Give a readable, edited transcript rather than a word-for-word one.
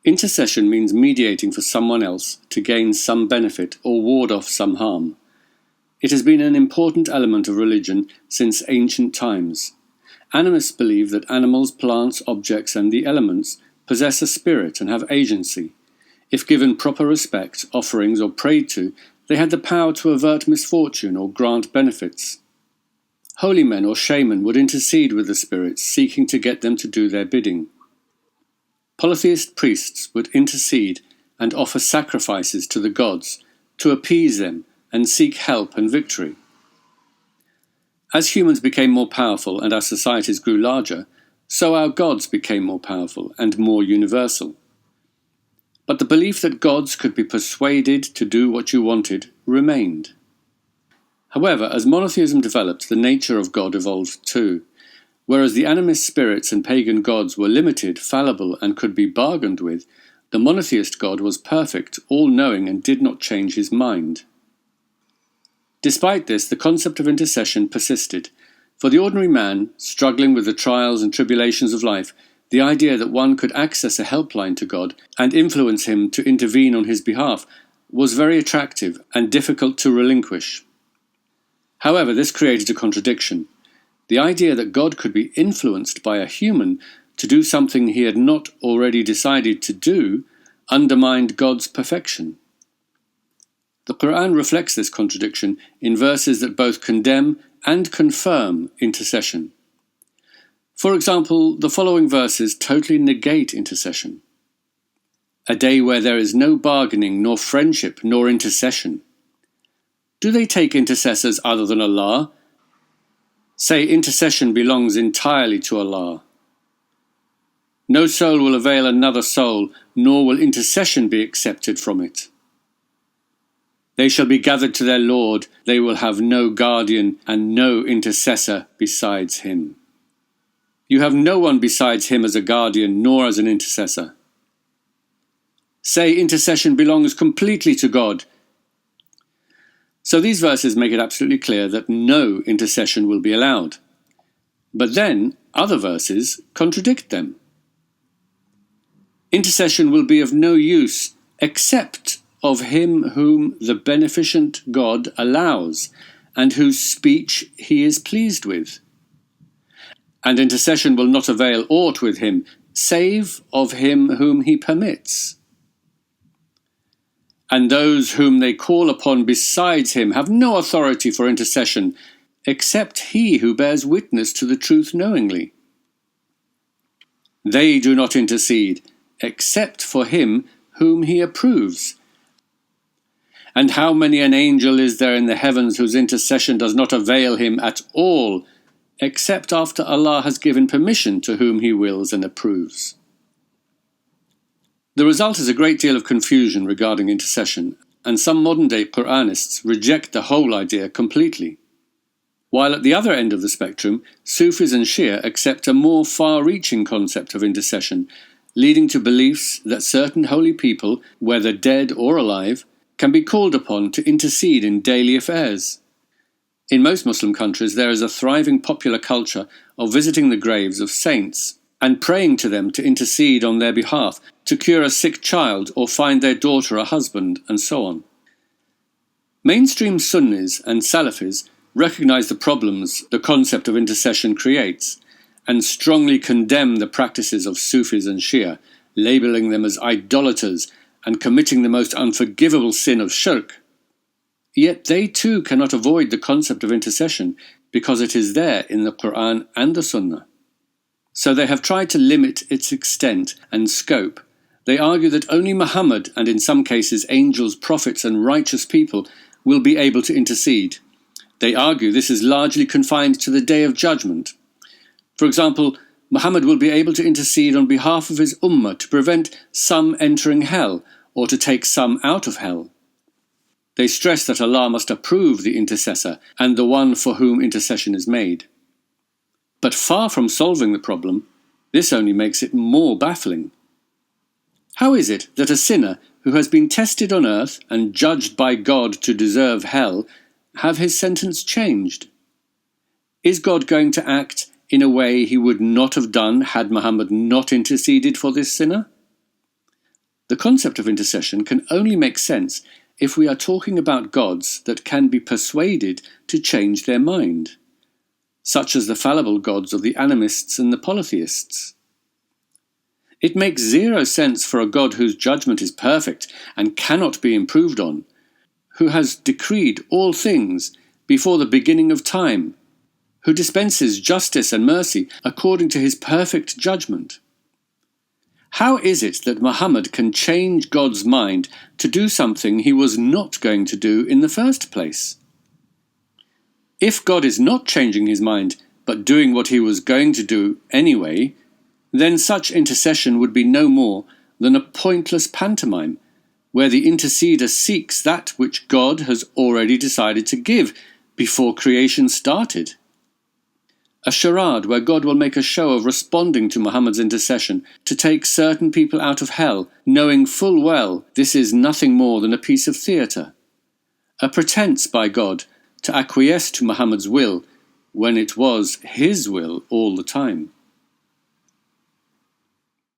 Intercession means mediating for someone else to gain some benefit or ward off some harm. It has been an important element of religion since ancient times. Animists believe that animals, plants, objects, and the elements possess a spirit and have agency. If given proper respect, offerings, or prayed to, they had the power to avert misfortune or grant benefits. Holy men or shaman would intercede with the spirits, seeking to get them to do their bidding. Polytheist priests would intercede and offer sacrifices to the gods to appease them and seek help and victory. As humans became more powerful and our societies grew larger, so our gods became more powerful and more universal. But the belief that gods could be persuaded to do what you wanted remained. However, as monotheism developed, the nature of God evolved too. Whereas the animist spirits and pagan gods were limited, fallible, and could be bargained with, the monotheist God was perfect, all-knowing, and did not change his mind. Despite this, the concept of intercession persisted. For the ordinary man, struggling with the trials and tribulations of life, the idea that one could access a helpline to God and influence him to intervene on his behalf was very attractive and difficult to relinquish. However, this created a contradiction. The idea that God could be influenced by a human to do something he had not already decided to do undermined God's perfection. The Quran reflects this contradiction in verses that both condemn and confirm intercession. For example, the following verses totally negate intercession. A day where there is no bargaining, nor friendship, nor intercession. Do they take intercessors other than Allah? Say intercession belongs entirely to Allah. No soul will avail another soul, nor will intercession be accepted from it. They shall be gathered to their Lord, they will have no guardian and no intercessor besides him. You have no one besides him as a guardian, nor as an intercessor. Say intercession belongs completely to God. So these verses make it absolutely clear that no intercession will be allowed. But then other verses contradict them. Intercession will be of no use except of him whom the beneficent God allows, and whose speech he is pleased with. And intercession will not avail aught with him, save of him whom he permits. And those whom they call upon besides him have no authority for intercession, except he who bears witness to the truth knowingly. They do not intercede, except for him whom he approves. And how many an angel is there in the heavens whose intercession does not avail him at all, except after Allah has given permission to whom he wills and approves. The result is a great deal of confusion regarding intercession, and some modern-day Quranists reject the whole idea completely. While at the other end of the spectrum, Sufis and Shia accept a more far-reaching concept of intercession, leading to beliefs that certain holy people, whether dead or alive, can be called upon to intercede in daily affairs. In most Muslim countries there is a thriving popular culture of visiting the graves of saints and praying to them to intercede on their behalf, to cure a sick child or find their daughter a husband, and so on. Mainstream Sunnis and Salafis recognize the problems the concept of intercession creates, and strongly condemn the practices of Sufis and Shia, labeling them as idolaters and committing the most unforgivable sin of shirk. Yet they too cannot avoid the concept of intercession because it is there in the Quran and the Sunnah. So they have tried to limit its extent and scope. They argue that only Muhammad, and in some cases angels, prophets and righteous people, will be able to intercede. They argue this is largely confined to the Day of Judgment. For example, Muhammad will be able to intercede on behalf of his ummah to prevent some entering hell, or to take some out of hell. They stress that Allah must approve the intercessor and the one for whom intercession is made. But far from solving the problem, this only makes it more baffling. How is it that a sinner who has been tested on earth and judged by God to deserve hell have his sentence changed? Is God going to act in a way he would not have done had Muhammad not interceded for this sinner? The concept of intercession can only make sense if we are talking about gods that can be persuaded to change their mind, such as the fallible gods of the animists and the polytheists. It makes zero sense for a God whose judgment is perfect and cannot be improved on, who has decreed all things before the beginning of time, who dispenses justice and mercy according to his perfect judgment. How is it that Muhammad can change God's mind to do something he was not going to do in the first place? If God is not changing his mind, but doing what he was going to do anyway, then such intercession would be no more than a pointless pantomime, where the interceder seeks that which God has already decided to give before creation started. A charade where God will make a show of responding to Muhammad's intercession to take certain people out of hell, knowing full well this is nothing more than a piece of theatre. A pretense by God to acquiesce to Muhammad's will when it was his will all the time.